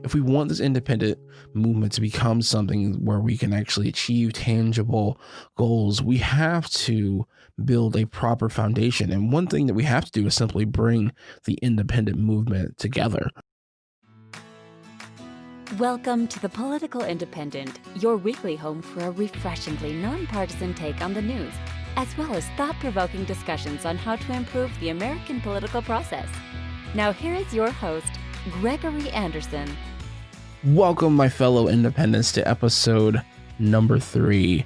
if we want this independent movement to become something where we can actually achieve tangible goals, we have to build a proper foundation. And one thing that we have to do is simply bring the independent movement together. Welcome to The Political Independent, your weekly home for a refreshingly nonpartisan take on the news, as well as thought-provoking discussions on how to improve the American political process. Now here is your host, Gregory Anderson. Welcome, my fellow independents, to episode number 3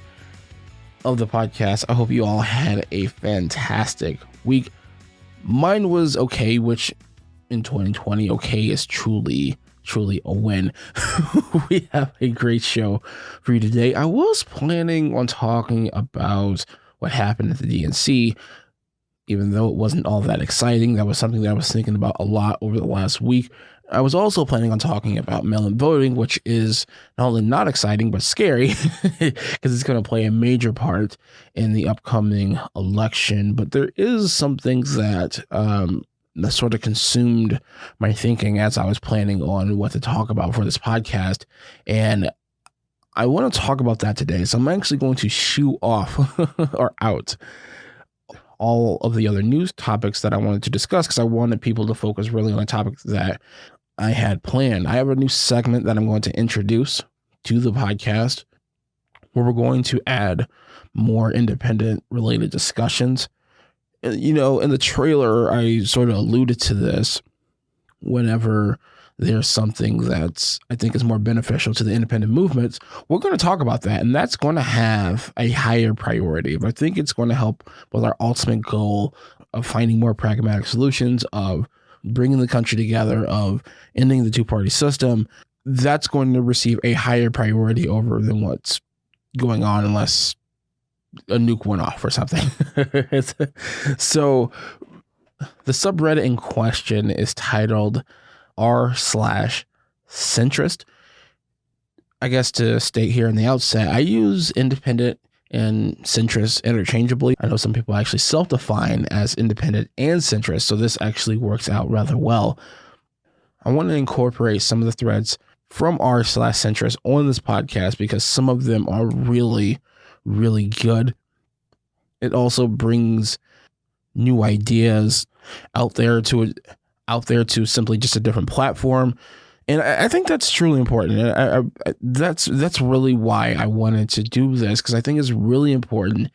of the podcast. I hope you all had a fantastic week. Mine was okay, which in 2020, okay is truly a win. We have a great show for you today. I was planning on talking about what happened at the DNC, even though it wasn't all that exciting. That was something that I was thinking about a lot over the last week. I was also planning on talking about mail-in voting, which is not only not exciting, but scary because it's going to play a major part in the upcoming election. But there is some things that sort of consumed my thinking as I was planning on what to talk about for this podcast. And I want to talk about that today. So I'm actually going to shoo off or out all of the other news topics that I wanted to discuss because I wanted people to focus really on the topics that I had planned. I have a new segment that I'm going to introduce to the podcast where we're going to add more independent related discussions. You know, in the trailer, I sort of alluded to this. Whenever there's something that's, I think, is more beneficial to the independent movements, we're going to talk about that. And that's going to have a higher priority. But I think it's going to help with our ultimate goal of finding more pragmatic solutions, of bringing the country together, of ending the two-party system. That's going to receive a higher priority over than what's going on, unless a nuke went off or something. So the subreddit in question is titled r/centrist. I guess to state here in the outset, I use independent and centrist interchangeably. I know some people actually self-define as independent and centrist, so this actually works out rather well. I want to incorporate some of the threads from r/centrist on this podcast because some of them are really good. It also brings new ideas out there to simply just a different platform. And I think that's truly important. And that's really why I wanted to do this, because I think it's really important.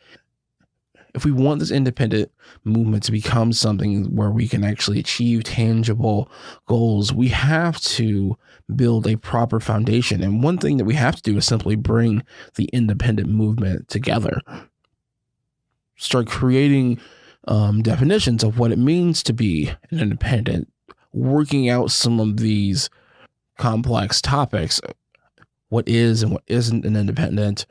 If we want this independent movement to become something where we can actually achieve tangible goals, we have to build a proper foundation. And one thing that we have to do is simply bring the independent movement together. Start creating definitions of what it means to be an independent, working out some of these complex topics. What is and what isn't an independent?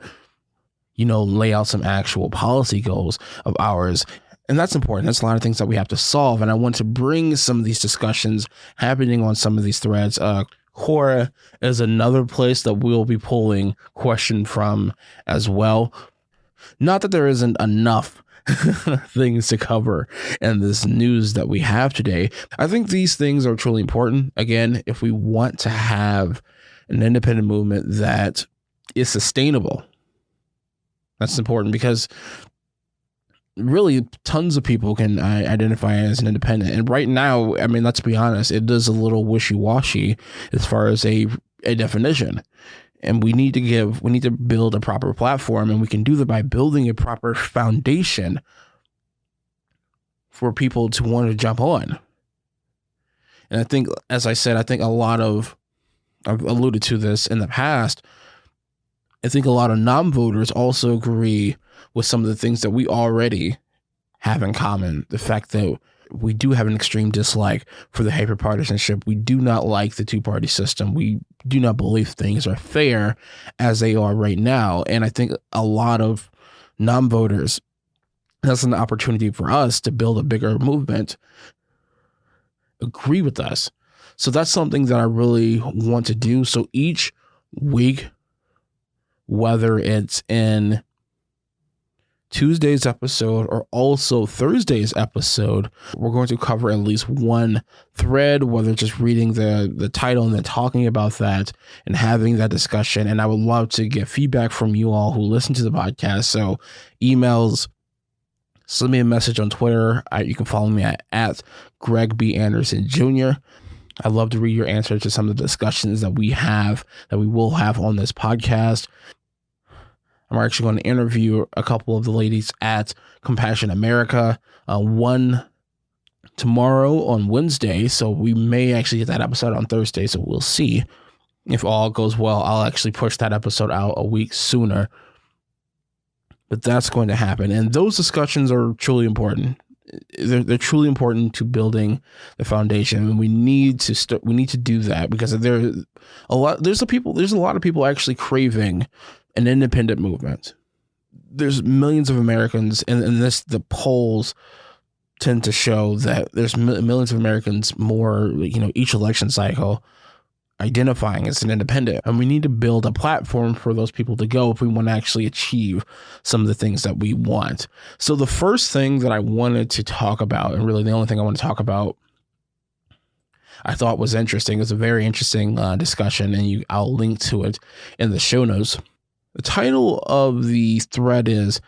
Lay out some actual policy goals of ours. And that's important. That's a lot of things that we have to solve. And I want to bring some of these discussions happening on some of these threads. Quora is another place that we'll be pulling question from as well. Not that there isn't enough things to cover in this news that we have today. I think these things are truly important. Again, if we want to have an independent movement that is sustainable, that's important because really tons of people can identify as an independent. And right now, I mean, let's be honest, it is a little wishy-washy as far as a definition. And we need to build a proper platform, and we can do that by building a proper foundation for people to want to jump on. And I think, as I said, I've alluded to this in the past. I think a lot of non-voters also agree with some of the things that we already have in common. The fact that we do have an extreme dislike for the hyperpartisanship. We do not like the two-party system. We do not believe things are fair as they are right now. And I think a lot of non-voters, that's an opportunity for us to build a bigger movement, agree with us. So that's something that I really want to do. So each week, whether it's in Tuesday's episode or also Thursday's episode, we're going to cover at least one thread, whether just reading the title and then talking about that and having that discussion. And I would love to get feedback from you all who listen to the podcast. So emails, send me a message on Twitter. You can follow me at Greg B. Anderson Jr. I'd love to read your answer to some of the discussions that we will have on this podcast. I'm actually going to interview a couple of the ladies at Compassion America, one tomorrow on Wednesday. So we may actually get that episode on Thursday. So we'll see. If all goes well, I'll actually push that episode out a week sooner. But that's going to happen. And those discussions are truly important. They're truly important to building the foundation, and we need to do that because there's a lot of people actually craving an independent movement. There's millions of Americans, and the polls tend to show that there's millions of Americans more, each election cycle identifying as an independent, and we need to build a platform for those people to go if we want to actually achieve some of the things that we want. So the first thing that I wanted to talk about, and really the only thing I want to talk about, I thought was interesting. It was a very interesting discussion, and I'll link to it in the show notes. The title of the thread is,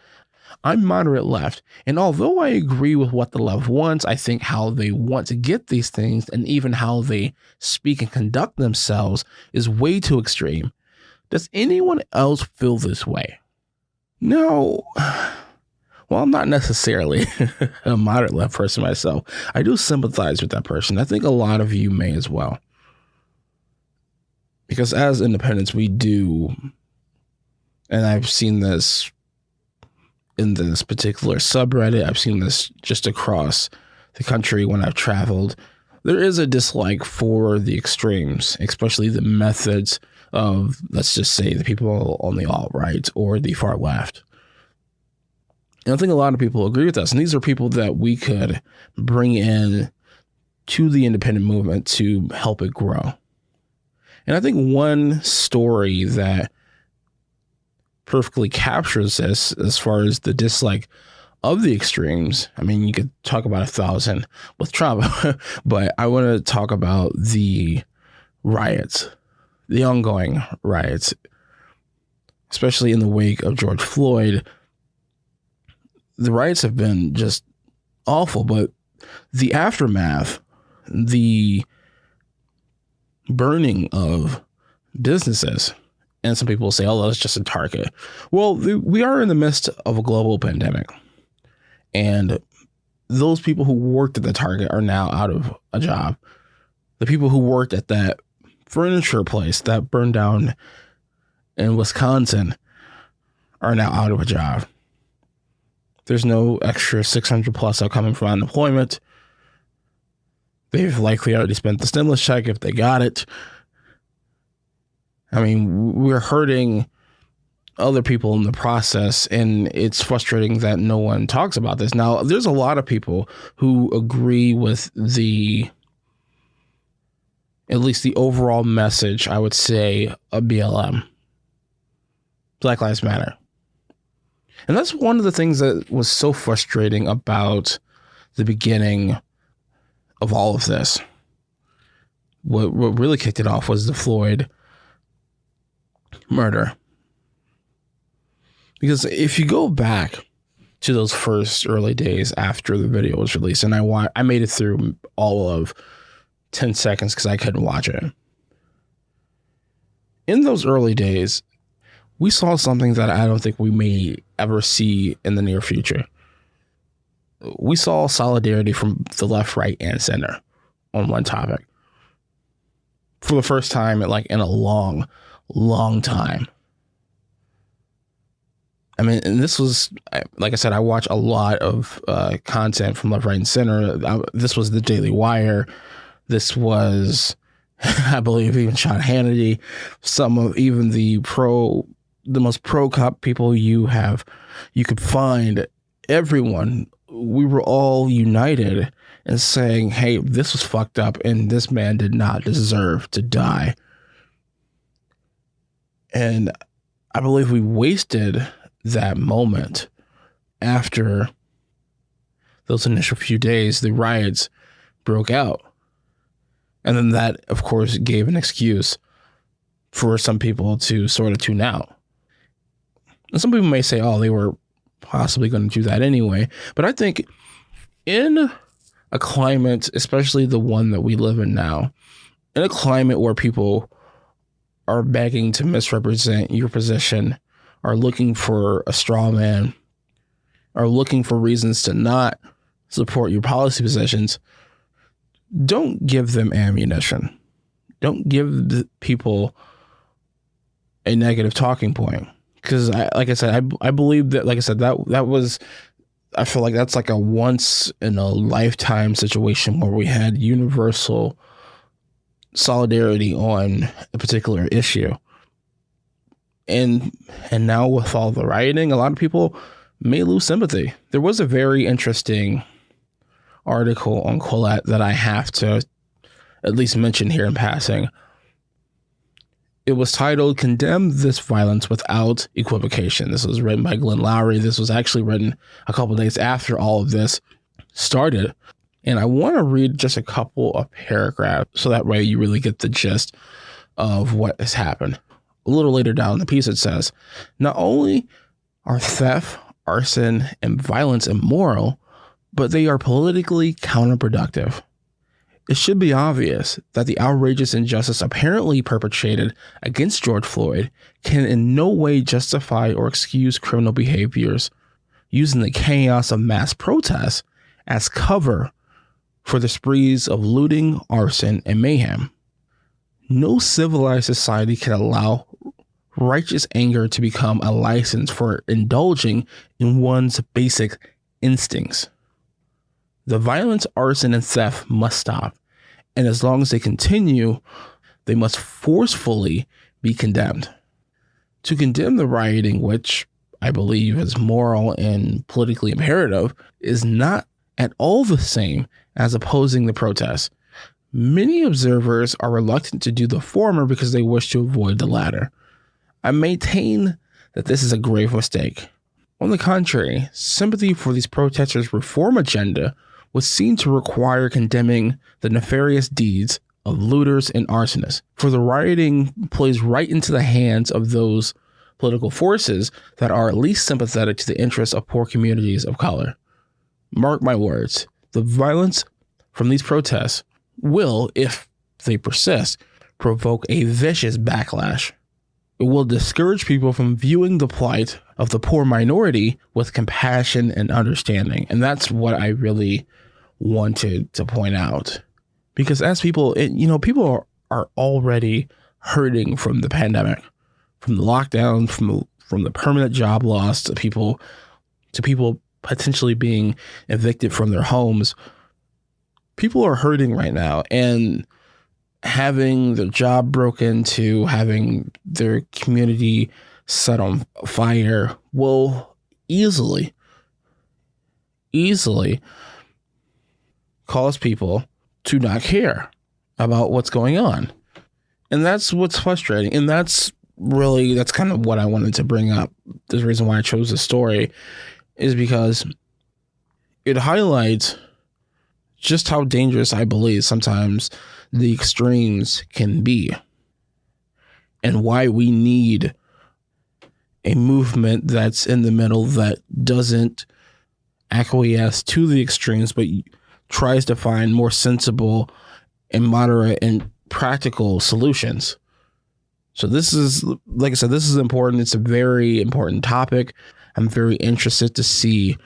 I'm moderate left, and although I agree with what the left wants, I think how they want to get these things and even how they speak and conduct themselves is way too extreme. Does anyone else feel this way? No. Well, I'm not necessarily a moderate left person myself. I do sympathize with that person. I think a lot of you may as well. Because as independents, we do, and I've seen this in this particular subreddit, I've seen this just across the country when I've traveled, there is a dislike for the extremes, especially the methods of, let's just say, the people on the alt-right or the far left. And I think a lot of people agree with us, and these are people that we could bring in to the independent movement to help it grow. And I think one story that perfectly captures this as far as the dislike of the extremes. I mean, you could talk about 1,000 with Trump, but I want to talk about the riots, the ongoing riots, especially in the wake of George Floyd. The riots have been just awful, but the aftermath, the burning of businesses, and some people say, oh, that's just a Target. Well, we are in the midst of a global pandemic. And those people who worked at the Target are now out of a job. The people who worked at that furniture place that burned down in Wisconsin are now out of a job. There's no extra 600 plus out coming from unemployment. They've likely already spent the stimulus check if they got it. I mean, we're hurting other people in the process, and it's frustrating that no one talks about this. Now, there's a lot of people who agree with at least the overall message, I would say, of BLM, Black Lives Matter. And that's one of the things that was so frustrating about the beginning of all of this. What really kicked it off was the Floyd murder. Because if you go back to those first early days after the video was released, and I made it through all of 10 seconds because I couldn't watch it. In those early days, we saw something that I don't think we may ever see in the near future. We saw solidarity from the left, right, and center on one topic for the first time in a long time. I mean, and this was, like I said, I watch a lot of content from left, right, and center. This was the Daily Wire. This was, I believe, even Sean Hannity. Some of even the most pro-cop people you could find. Everyone, we were all united in saying, hey, this was fucked up, and this man did not deserve to die. And I believe we wasted that moment after those initial few days, the riots broke out. And then that, of course, gave an excuse for some people to sort of tune out. And some people may say, oh, they were possibly going to do that anyway. But I think in a climate, especially the one that we live in now, in a climate where people are begging to misrepresent your position, are looking for a straw man, are looking for reasons to not support your policy positions, don't give them ammunition. Don't give the people a negative talking point. Because, like I said, I believe that, like I said, that was, I feel like that's like a once in a lifetime situation where we had universal solidarity on a particular issue. And now with all the rioting, a lot of people may lose sympathy. There was a very interesting article on Quillette that I have to at least mention here in passing. It was titled, "Condemn This Violence Without Equivocation." This was written by Glenn Loury. This was actually written a couple of days after all of this started. And I want to read just a couple of paragraphs so that way you really get the gist of what has happened. A little later down in the piece, it says, "Not only are theft, arson, and violence immoral, but they are politically counterproductive. It should be obvious that the outrageous injustice apparently perpetrated against George Floyd can in no way justify or excuse criminal behaviors using the chaos of mass protests as cover for the sprees of looting, arson, and mayhem. No civilized society can allow righteous anger to become a license for indulging in one's basic instincts. The violence, arson, and theft must stop, and as long as they continue, they must forcefully be condemned. To condemn the rioting, which I believe is moral and politically imperative, is not at all the same as opposing the protests. Many observers are reluctant to do the former because they wish to avoid the latter. I maintain that this is a grave mistake. On the contrary, sympathy for these protesters' reform agenda would seem to require condemning the nefarious deeds of looters and arsonists, for the rioting plays right into the hands of those political forces that are at least sympathetic to the interests of poor communities of color. Mark my words, the violence from these protests will, if they persist, provoke a vicious backlash. It will discourage people from viewing the plight of the poor minority with compassion and understanding. And that's what I really wanted to point out. Because as people, people are already hurting from the pandemic, from the lockdown, from the permanent job loss to people potentially being evicted from their homes. People are hurting right now, and having their job broken, to having their community set on fire will easily cause people to not care about what's going on. And that's what's frustrating. And that's kind of what I wanted to bring up. The reason why I chose this story is because it highlights just how dangerous I believe sometimes the extremes can be, and why we need a movement that's in the middle, that doesn't acquiesce to the extremes, but tries to find more sensible and moderate and practical solutions. So this is, like I said, this is important. It's a very important topic. I'm very interested to see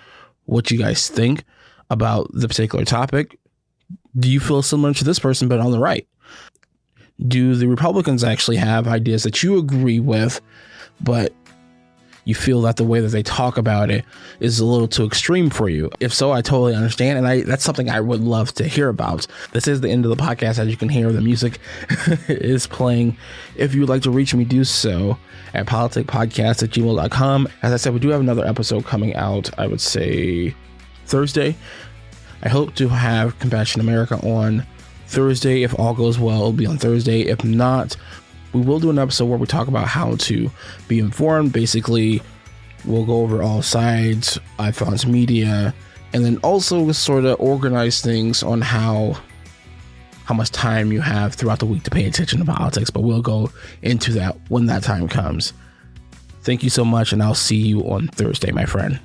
what you guys think about the particular topic. Do you feel similar to this person, but on the right? Do the Republicans actually have ideas that you agree with, but you feel that the way that they talk about it is a little too extreme for you? If so, I totally understand. And that's something I would love to hear about. This is the end of the podcast. As you can hear, the music is playing. If you would like to reach me, do so at politicpodcast@gmail.com. As I said, we do have another episode coming out, I would say Thursday. I hope to have Compassion America on Thursday. If all goes well, it'll be on Thursday. If not, we will do an episode where we talk about how to be informed, basically We'll go over all sides, iPhone's media, and then also sort of organize things on how much time you have throughout the week to pay attention to politics. But we'll go into that when that time comes. Thank you so much, and I'll see you on Thursday, my friend.